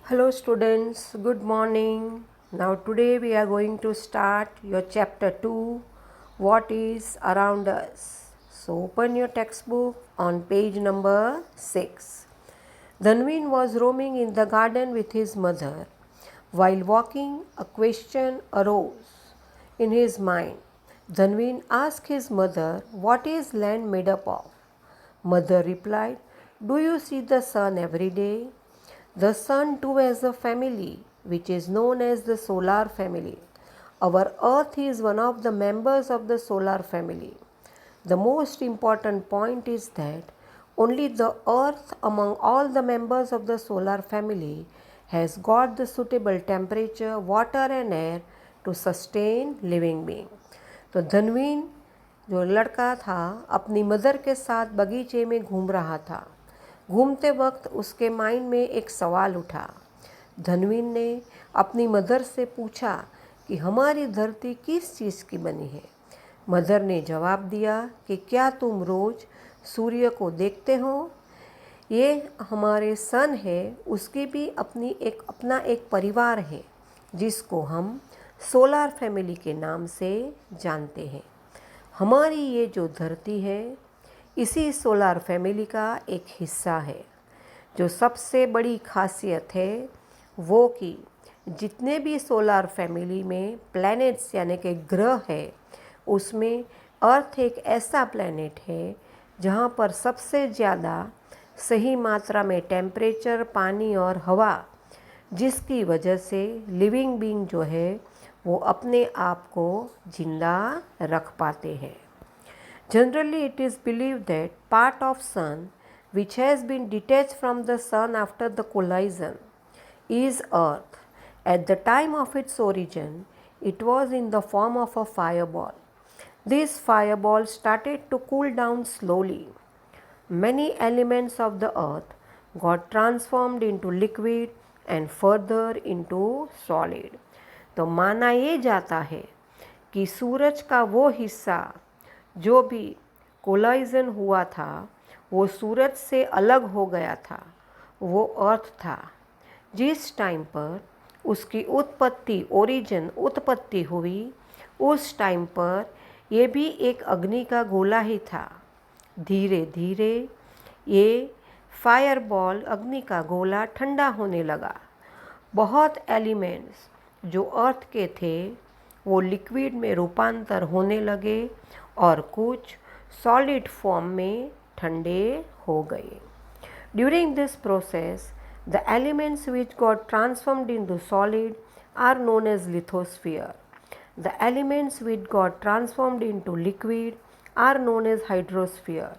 Hello students, good morning. Now today we are going to start your chapter 2, what is around us. So open your textbook on page number 6. Dhanvin was roaming in the garden with his mother. While walking, a question arose in his mind. Dhanvin asked his mother, what is land made up of? Mother replied, do you see the sun every day? The sun too has a family, which is known as the solar family. Our earth is one of the members of the solar family. The most important point is that only the earth among all the members of the solar family has got the suitable temperature, water and air to sustain living being. तो धनवीन जो लड़का था अपनी mother के साथ बगीचे में घूम रहा था। घूमते वक्त उसके माइंड में एक सवाल उठा। धनवीन ने अपनी मदर से पूछा कि हमारी धरती किस चीज़ की बनी है। मदर ने जवाब दिया कि क्या तुम रोज़ सूर्य को देखते हो? ये हमारे सन है, उसकी भी अपना एक परिवार है जिसको हम सोलार फैमिली के नाम से जानते हैं। हमारी ये जो धरती है इसी सोलार फैमिली का एक हिस्सा है। जो सबसे बड़ी खासियत है वो कि जितने भी सोलार फैमिली में प्लैनेट्स यानी कि ग्रह है उसमें अर्थ एक ऐसा प्लैनेट है जहाँ पर सबसे ज़्यादा सही मात्रा में टेम्परेचर, पानी और हवा, जिसकी वजह से लिविंग बीइंग जो है वो अपने आप को जिंदा रख पाते हैं। Generally, it is believed that part of sun which has been detached from the sun after the collision is earth. At the time of its origin, it was in the form of a fireball. This fireball started to cool down slowly. Many elements of the earth got transformed into liquid and further into solid. तो माना ये जाता है कि सूरज का वो हिस्सा जो भी कोलाइजन हुआ था वो सूरज से अलग हो गया था, वो अर्थ था। जिस टाइम पर उसकी उत्पत्ति हुई उस टाइम पर ये भी एक अग्नि का गोला ही था। धीरे धीरे ये फायरबॉल अग्नि का गोला ठंडा होने लगा। बहुत एलिमेंट्स जो अर्थ के थे वो लिक्विड में रूपांतर होने लगे और कुछ सॉलिड फॉर्म में ठंडे हो गए। During this process the elements which got transformed into solid are known as lithosphere. The elements which got transformed into liquid are known as hydrosphere.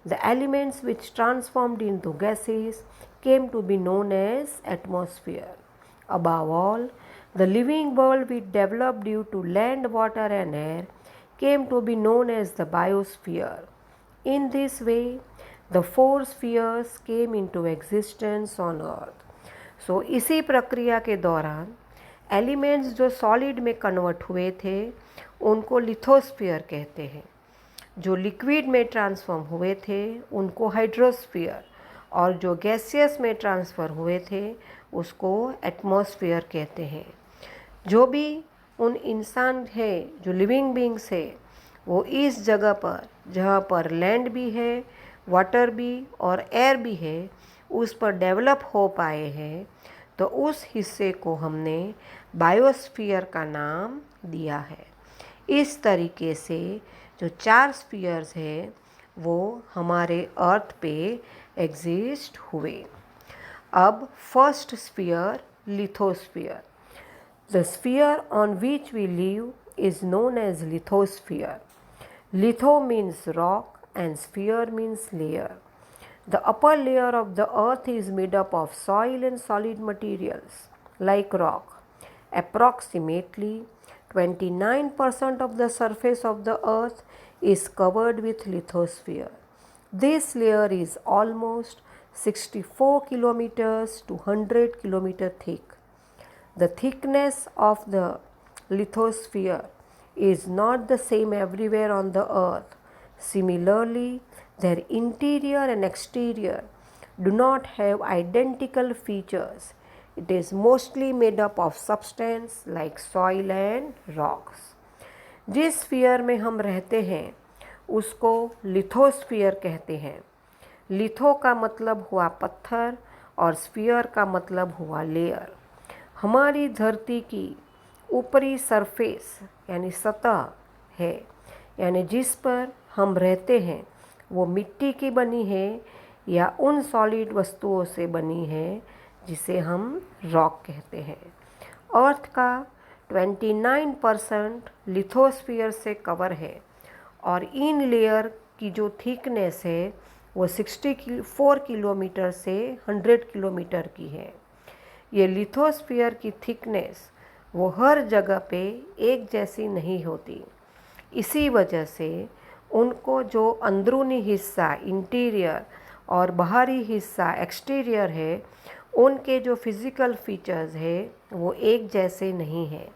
The elements which transformed into gases came to be known as atmosphere. Above all, the living world which developed due to land, water and air came to be known as the biosphere. In this way, the four spheres came into existence on earth. So इसी प्रक्रिया के दौरान elements जो solid में convert हुए थे उनको lithosphere कहते हैं। जो लिक्विड में ट्रांसफॉर्म हुए थे उनको हाइड्रोस्फीयर और जो गैसियस में ट्रांसफ़र हुए थे उसको एटमॉस्फेयर कहते हैं। जो भी उन इंसान है जो लिविंग बीइंग्स है वो इस जगह पर जहाँ पर लैंड भी है, वाटर भी और एयर भी है उस पर डेवलप हो पाए हैं, तो उस हिस्से को हमने बायोस्फीयर का नाम दिया है। इस तरीके से जो 4 स्फीयर्स है वो हमारे अर्थ पे एग्जिस्ट हुए। अब first sphere lithosphere. The sphere on which we live is known as lithosphere. Litho means rock and sphere means layer. The upper layer of the earth is made up of soil and solid materials like rock. Approximately 29% of the surface of the earth is covered with lithosphere. This layer is almost 64 kilometers to 100 kilometers thick. The thickness of the lithosphere is not the same everywhere on the earth. Similarly, their interior and exterior do not have identical features It is mostly made up of substance like soil and rocks. जिस sphere में हम रहते हैं उसको lithosphere कहते हैं। Litho का मतलब हुआ पत्थर और स्फीयर का मतलब हुआ लेयर। हमारी धरती की ऊपरी सरफेस यानी सतह है, यानी जिस पर हम रहते हैं वो मिट्टी की बनी है या उन सॉलिड वस्तुओं से बनी है जिसे हम रॉक कहते हैं। अर्थ का 29% लिथोस्फीयर से कवर है और इन लेयर की जो थिकनेस है वो 64 किलोमीटर से 100 किलोमीटर की है। ये लिथोस्फीयर की थिकनेस वो हर जगह पे एक जैसी नहीं होती। इसी वजह से उनको जो अंदरूनी हिस्सा इंटीरियर और बाहरी हिस्सा एक्सटीरियर है, उनके जो फिज़िकल फीचर्स है वो एक जैसे नहीं है।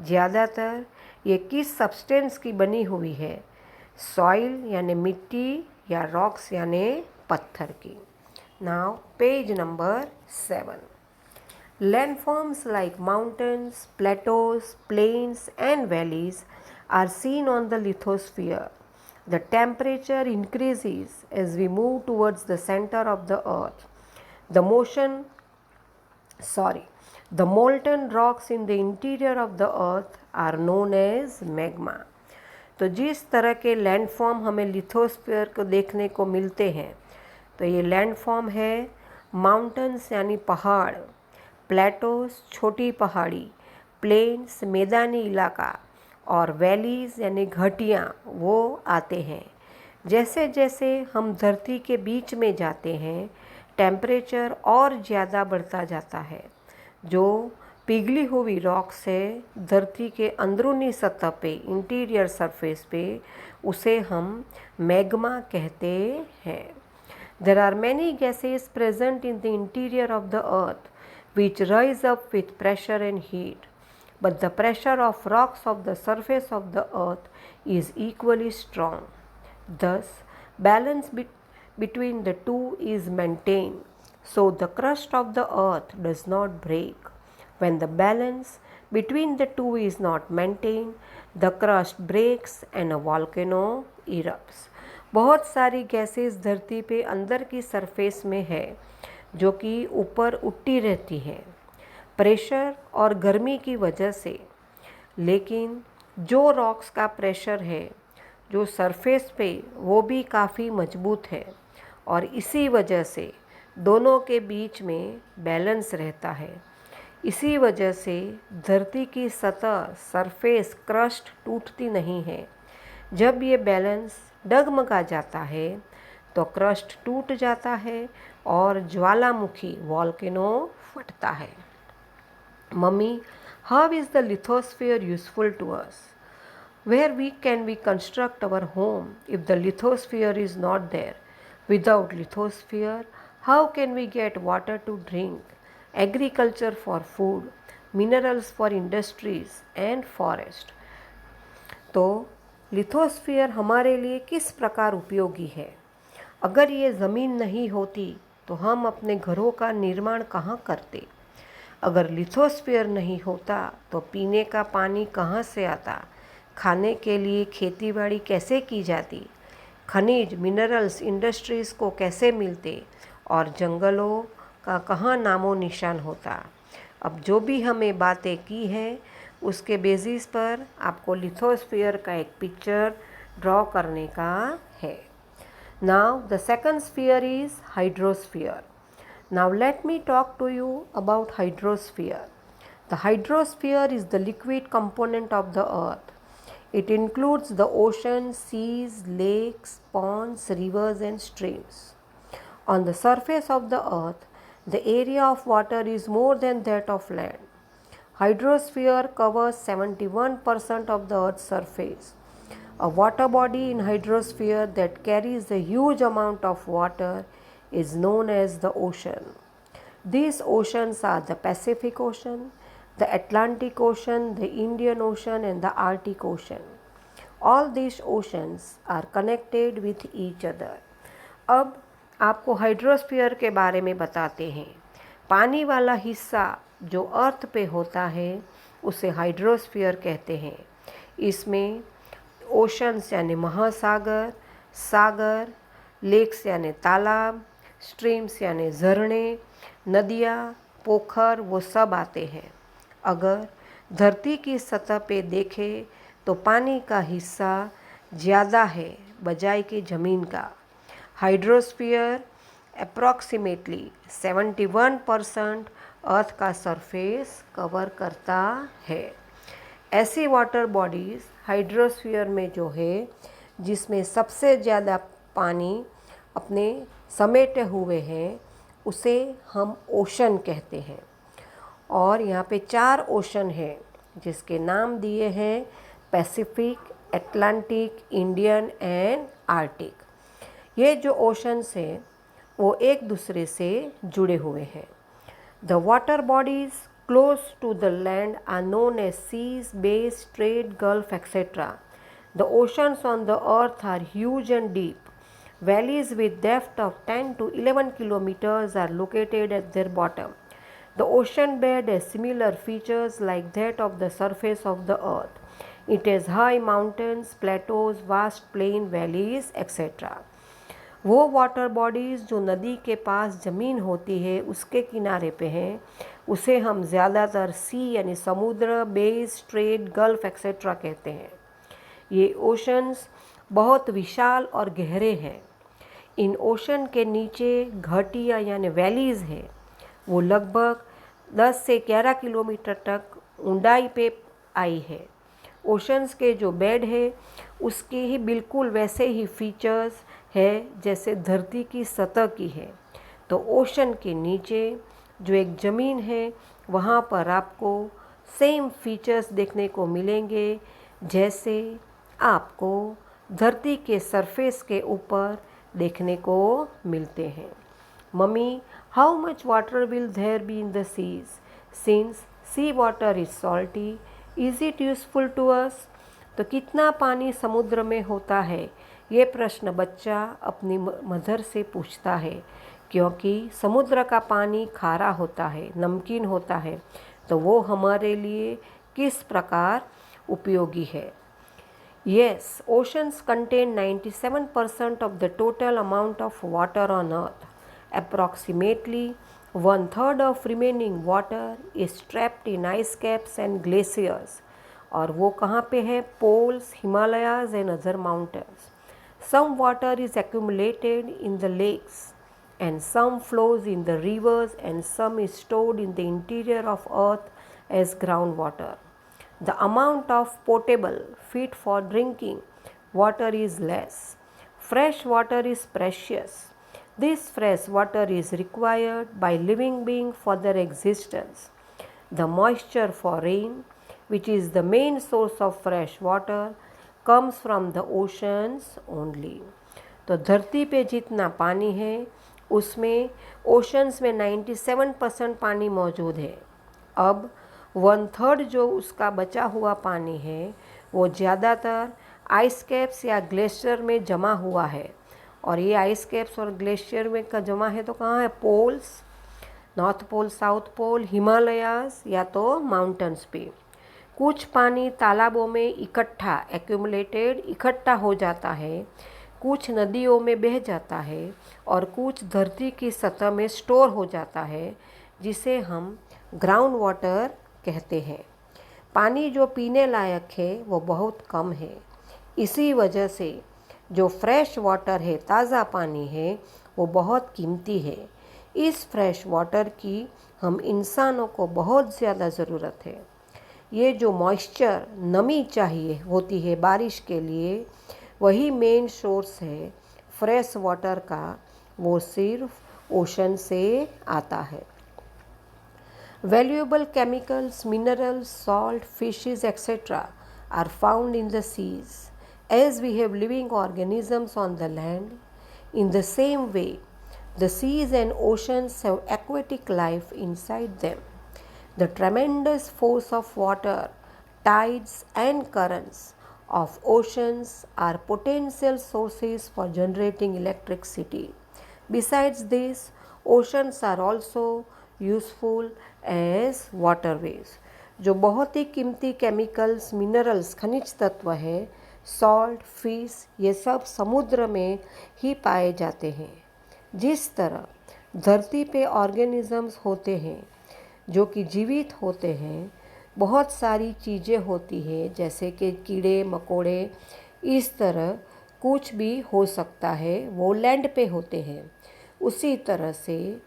ज़्यादातर ये किस सब्सटेंस की बनी हुई है? सॉइल यानी मिट्टी या रॉक्स यानी पत्थर की। Now page number 7. Landforms like mountains, plateaus, plains and valleys are seen on the lithosphere. The temperature increases as we move towards the center of the earth. The molten rocks in the interior of the earth are known as magma. तो जिस तरह के landform हमें lithosphere को देखने को मिलते हैं, तो ये लैंडफॉर्म है माउंटेन्स यानी पहाड़, प्लेटोस छोटी पहाड़ी, प्लेन्स मैदानी इलाका और वैलीज़ यानी घाटियाँ वो आते हैं। जैसे जैसे हम धरती के बीच में जाते हैं टेम्परेचर और ज़्यादा बढ़ता जाता है। जो पिघली हुई रॉक से धरती के अंदरूनी सतह पे इंटीरियर सरफेस पे उसे हम मैग्मा कहते हैं। There are many gases present in the interior of the earth which rise up with pressure and heat, but the pressure of rocks of the surface of the earth is equally strong. Thus, balance between the two is maintained, so the crust of the earth does not break. When the balance between the two is not maintained, the crust breaks and a volcano erupts. बहुत सारी gases धरती पे अंदर की surface में है जो कि ऊपर उठती रहती हैं प्रेशर और गर्मी की वजह से, लेकिन जो रॉक्स का प्रेशर है जो सरफेस पे वो भी काफ़ी मजबूत है और इसी वजह से दोनों के बीच में बैलेंस रहता है। इसी वजह से धरती की सतह सरफेस क्रस्ट टूटती नहीं है। जब ये बैलेंस डगमगा जाता है तो क्रस्ट टूट जाता है और ज्वालामुखी वॉल्केनो फटता है। Mummy, how is the lithosphere useful to us? Where can we construct our home if the lithosphere is not there? Without lithosphere, how can we get water to drink, agriculture for food, minerals for industries and forest? तो lithosphere हमारे लिए किस प्रकार उपयोगी है? अगर ये ज़मीन नहीं होती तो हम अपने घरों का निर्माण कहाँ करते? अगर लिथोस्फीयर नहीं होता तो पीने का पानी कहाँ से आता? खाने के लिए खेतीबाड़ी कैसे की जाती? खनिज मिनरल्स इंडस्ट्रीज़ को कैसे मिलते? और जंगलों का कहाँ नामो निशान होता? अब जो भी हमें बातें की हैं उसके बेसिस पर आपको लिथोस्फीयर का एक पिक्चर ड्रॉ करने का है। Now the second sphere is hydrosphere. Now let me talk to you about hydrosphere. The hydrosphere is the liquid component of the earth. It includes the ocean, seas, lakes, ponds, rivers and streams. On the surface of the earth, the area of water is more than that of land. Hydrosphere covers 71% of the earth's surface. A water body in hydrosphere that carries a huge amount of water is known as the ocean. These oceans are the Pacific Ocean, the Atlantic Ocean, the Indian Ocean and the Arctic Ocean. All these oceans are connected with each other. अब आपको hydrosphere के बारे में बताते हैं। पानी वाला हिस्सा जो अर्थ पे होता है उसे हाइड्रोस्फीयर कहते हैं। इसमें ओशंस यानी महासागर, सागर, लेक्स यानी तालाब, स्ट्रीम्स यानी झरने, नदियाँ, पोखर वो सब आते हैं। अगर धरती की सतह पे देखें तो पानी का हिस्सा ज़्यादा है बजाय कि ज़मीन का। हाइड्रोस्फीयर अप्रॉक्सीमेटली 71% अर्थ का सरफेस कवर करता है। ऐसी वाटर बॉडीज़ हाइड्रोस्फीयर में जो है जिसमें सबसे ज़्यादा पानी अपने समेटे हुए हैं उसे हम ओशन कहते हैं। और यहाँ पे 4 ओशन हैं जिसके नाम दिए हैं Pacific, Atlantic, Indian and Arctic. ये जो ओशंस हैं वो एक दूसरे से जुड़े हुए हैं। The water bodies close to the land are known as seas, bays, strait, gulf et cetera. The oceans on the earth are huge and deep. Valleys with depth of 10 to 11 kilometers are located at their bottom. The ocean bed has similar features like that of the surface of the earth. It has high mountains, plateaus, vast plain, valleys, etc. वो water bodies जो नदी के पास ज़मीन होती है उसके किनारे पे हैं उसे हम ज़्यादातर सी यानी समुद्र, बेस, स्ट्रेट, गल्फ एक्सेट्रा कहते हैं। ये ओशंस बहुत विशाल और गहरे हैं। इन ओशन के नीचे घाटियाँ यानी वैलीज़ हैं, वो लगभग 10 से 11 किलोमीटर तक ऊंचाई पे आई है। ओशंस के जो बेड है उसके ही बिल्कुल वैसे ही फीचर्स है जैसे धरती की सतह की है। तो ओशन के नीचे जो एक ज़मीन है वहाँ पर आपको सेम फीचर्स देखने को मिलेंगे जैसे आपको धरती के सरफेस के ऊपर देखने को मिलते हैं। Mummy, how much water will there be in the seas? Since sea water is salty, is it useful to us? तो कितना पानी समुद्र में होता है, ये प्रश्न बच्चा अपनी मदर से पूछता है क्योंकि समुद्र का पानी खारा होता है, नमकीन होता है, तो वो हमारे लिए किस प्रकार उपयोगी है। Yes, oceans contain 97% of the total amount of water on earth. Approximately 1/3 of remaining water is trapped in ice caps and glaciers. और वो कहाँ पे है? Poles, Himalayas and other mountains. Some water is accumulated in the lakes and some flows in the rivers and some is stored in the interior of earth as groundwater. The amount of potable, fit for drinking water is less. Fresh water is precious. This fresh water is required by living beings for their existence. The moisture for rain, which is the main source of fresh water, comes from the oceans only. तो धरती पे जितना पानी है उसमें oceans में 97% पानी मौजूद है। अब 1/3 जो उसका बचा हुआ पानी है वो ज़्यादातर आइस कैप्स या ग्लेशियर में जमा हुआ है। और ये आइस कैप्स और ग्लेशियर में का जमा है तो कहाँ है? Poles, north pole, south pole, Himalayas या तो माउंटेन्स पे। कुछ पानी तालाबों में इकट्ठा एक्यूमुलेटेड इकट्ठा हो जाता है, कुछ नदियों में बह जाता है और कुछ धरती की सतह में स्टोर हो जाता है जिसे हम ग्राउंड वाटर कहते हैं। पानी जो पीने लायक है वो बहुत कम है। इसी वजह से जो फ्रेश वाटर है, ताज़ा पानी है, वो बहुत कीमती है। इस फ्रेश वाटर की हम इंसानों को बहुत ज़्यादा ज़रूरत है। ये जो मॉइस्चर, नमी चाहिए होती है बारिश के लिए, वही मेन सोर्स है फ्रेश वाटर का, वो सिर्फ ओशन से आता है। Valuable chemicals, minerals, salt, fishes, etc. are found in the seas. As we have living organisms on the land, in the same way, the seas and oceans have aquatic life inside them. The tremendous force of water, tides, and currents of oceans are potential sources for generating electricity. Besides this, oceans are also useful as waterways. जो बहुत ही कीमती chemicals, minerals, खनिज तत्व हैं, salt, fish, ये सब समुद्र में ही पाए जाते हैं। जिस तरह धरती पे ऑर्गेनिजम्स होते हैं जो कि जीवित होते हैं, बहुत सारी चीज़ें होती हैं जैसे कि कीड़े मकोड़े, इस तरह कुछ भी हो सकता है, वो लैंड पे होते हैं। उसी तरह से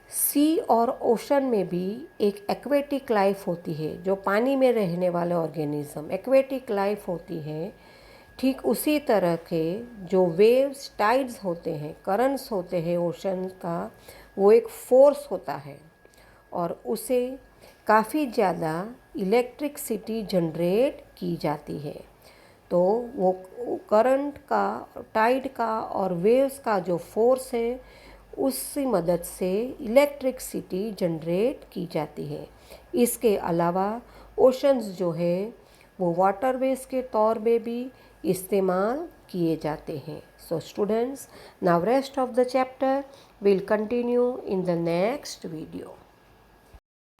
सी और ओशन में भी एक एक्वेटिक लाइफ होती है, जो पानी में रहने वाले ऑर्गेनिज्म एक्वेटिक लाइफ होती है। ठीक उसी तरह के जो वेव्स, टाइड्स होते हैं, करंट्स होते हैं ओशन का, वो एक फोर्स होता है और उसे काफ़ी ज़्यादा इलेक्ट्रिसिटी जनरेट की जाती है। तो वो करंट का, टाइड का और वेव्स का जो फोर्स है, उसकी मदद से इलेक्ट्रिसिटी जनरेट की जाती है। इसके अलावा ओशंस जो है वो वाटरवेज के तौर पे भी इस्तेमाल किए जाते हैं। So students, now rest of the chapter will continue in the next video.